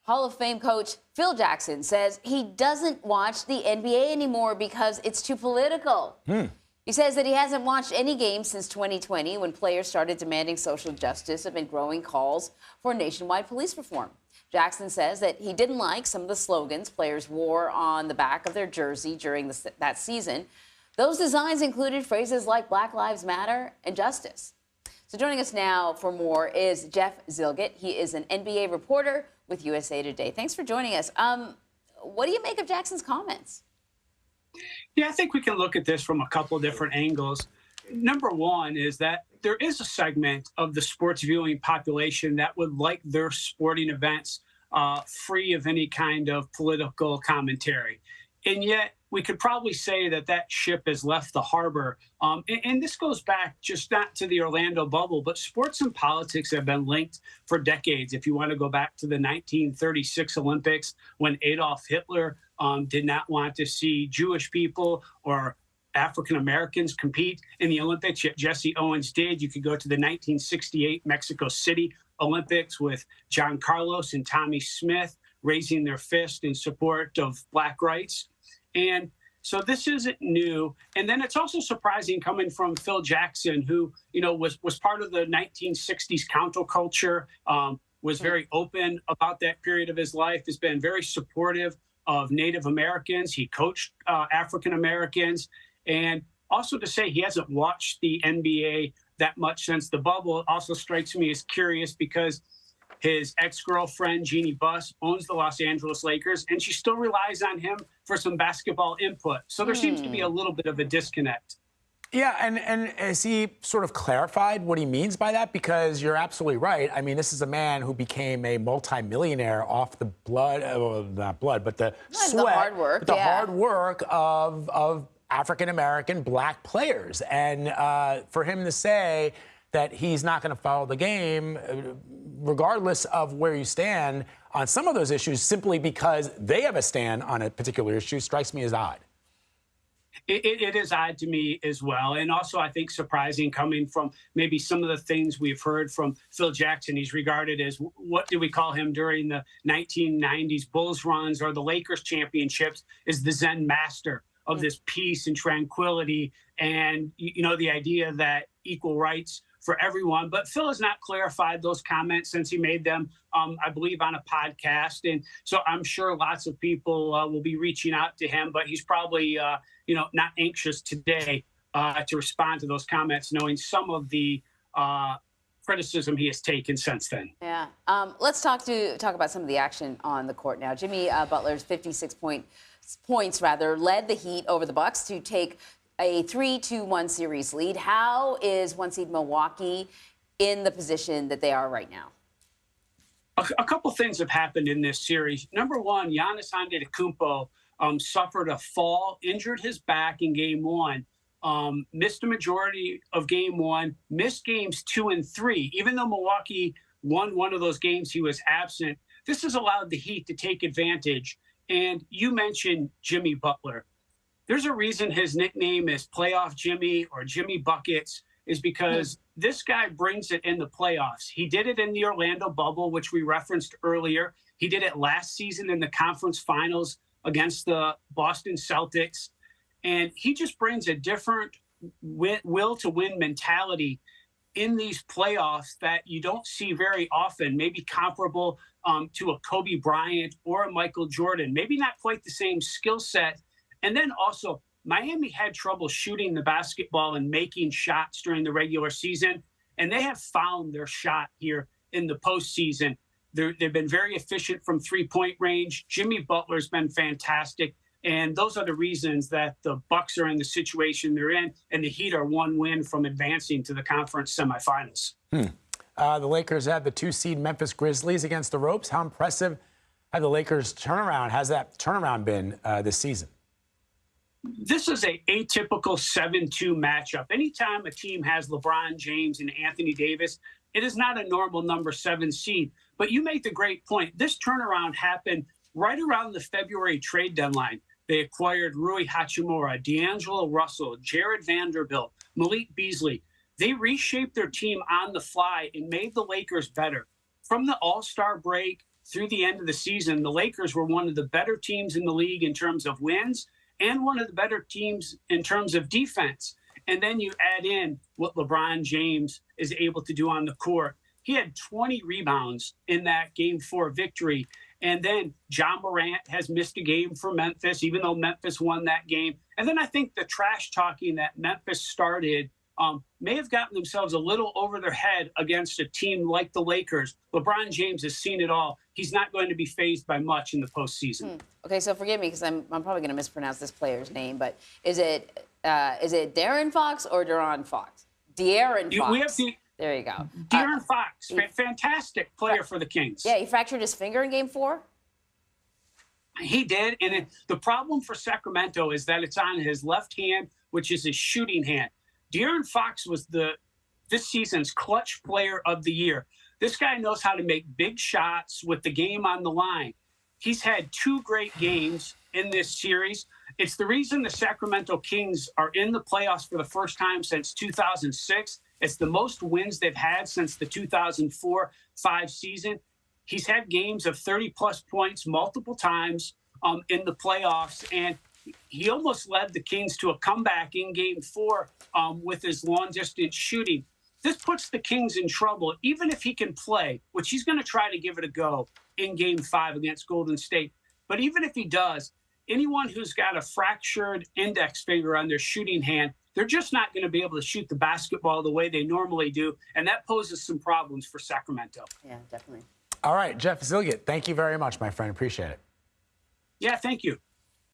Hall of Fame coach Phil Jackson says he doesn't watch the NBA anymore because it's too political. He says that he hasn't watched any games since 2020 when players started demanding social justice amid growing calls for nationwide police reform. Jackson says that he didn't like some of the slogans players wore on the back of their jersey during that season. Those designs included phrases like Black Lives Matter and justice. So joining us now for more is Jeff Zillgitt. He is an NBA reporter with USA Today. Thanks for joining us. What do you make of Jackson's comments? Yeah, I think we can look at this from a couple different angles. Number one is that there is a segment of the sports viewing population that would like their sporting events free of any kind of political commentary. And yet we could probably say that that ship has left the harbor. And this goes back just not to the Orlando bubble, but sports and politics have been linked for decades. If you want to go back to the 1936 Olympics, when Adolf Hitler did not want to see Jewish people or African Americans compete in the Olympics, yet Jesse Owens did. You could go to the 1968 Mexico City Olympics with John Carlos and Tommy Smith raising their fist in support of Black rights. And so this isn't new. And then it's also surprising coming from Phil Jackson, who, was part of the 1960s counterculture, was very open about that period of his life, has been very supportive of Native Americans. He coached African Americans. And also to say he hasn't watched the NBA that much since the bubble also strikes me as curious because his ex-girlfriend, Jeannie Buss, owns the Los Angeles Lakers, and she still relies on him for some basketball input. So there seems to be a little bit of a disconnect. Yeah, and has he sort of clarified what he means by that? Because you're absolutely right. I mean, this is a man who became a multimillionaire off the blood, not blood, but the sweat, the hard work, hard work of African-American Black players. And for him to say that he's not going to follow the game, regardless of where you stand on some of those issues, simply because they have a stand on a particular issue, strikes me as odd. It is odd to me as well. And also, I think, surprising coming from maybe some of the things we've heard from Phil Jackson. He's regarded as, what do we call him during the 1990s Bulls runs or the Lakers championships, is the Zen master of this peace and tranquility and, the idea that equal rights for everyone. But Phil has not clarified those comments since he made them, I believe, on a podcast. And so I'm sure lots of people will be reaching out to him, but he's probably, not anxious today to respond to those comments, knowing some of the criticism he has taken since then. Yeah. Let's talk about some of the action on the court now. Jimmy Butler's 56 points led the Heat over the Bucks to take a 3-2-1 series lead. How is one seed Milwaukee in the position that they are right now? A couple things have happened in this series. Number one, Giannis Antetokounmpo suffered a fall, injured his back in Game 1, missed a majority of Game 1, missed Games 2 and 3. Even though Milwaukee won one of those games, he was absent. This has allowed the Heat to take advantage. And you mentioned Jimmy Butler. There's a reason his nickname is Playoff Jimmy or Jimmy Buckets, is because this guy brings it in the playoffs. He did it in the Orlando bubble, which we referenced earlier. He did it last season in the conference finals against the Boston Celtics. And he just brings a different will to win mentality in these playoffs that you don't see very often, maybe comparable to a Kobe Bryant or a Michael Jordan, maybe not quite the same skill set. And then also, Miami had trouble shooting the basketball and making shots during the regular season, and they have found their shot here in the postseason. They've been very efficient from three-point range. Jimmy Butler's been fantastic, and those are the reasons that the Bucks are in the situation they're in, and the Heat are one win from advancing to the conference semifinals. The Lakers have the 2-seed Memphis Grizzlies against the ropes. How impressive has that turnaround been this season? This is an atypical 7-2 matchup. Anytime a team has LeBron James and Anthony Davis, it is not a normal number 7 seed. But you make the great point. This turnaround happened right around the February trade deadline. They acquired Rui Hachimura, D'Angelo Russell, Jared Vanderbilt, Malik Beasley. They reshaped their team on the fly and made the Lakers better. From the All-Star break through the end of the season, the Lakers were one of the better teams in the league in terms of wins and one of the better teams in terms of defense. And then you add in what LeBron James is able to do on the court. He had 20 rebounds in that Game 4 victory. And then John Morant has missed a game for Memphis, even though Memphis won that game. And then I think the trash talking that Memphis started may have gotten themselves a little over their head against a team like the Lakers. LeBron James has seen it all. He's not going to be fazed by much in the postseason. Okay, so forgive me because I'm probably going to mispronounce this player's name, but is it Darren Fox or De'Aaron Fox? De'Aaron Fox. There you go. De'Aaron Fox, fantastic player for the Kings. Yeah, he fractured his finger in Game 4. He did, and the problem for Sacramento is that it's on his left hand, which is his shooting hand. De'Aaron Fox was this season's clutch player of the year. This guy knows how to make big shots with the game on the line. He's had 2 great games in this series. It's the reason the Sacramento Kings are in the playoffs for the first time since 2006. It's the most wins they've had since the 2004-05 season. He's had games of 30-plus points multiple times in the playoffs, and he almost led the Kings to a comeback in Game 4 with his long-distance shooting. This puts the Kings in trouble, even if he can play, which he's going to try to give it a go in Game 5 against Golden State. But even if he does, anyone who's got a fractured index finger on their shooting hand, they're just not going to be able to shoot the basketball the way they normally do, and that poses some problems for Sacramento. Yeah, definitely. All right, Jeff Zillgitt, thank you very much, my friend. Appreciate it. Yeah, thank you.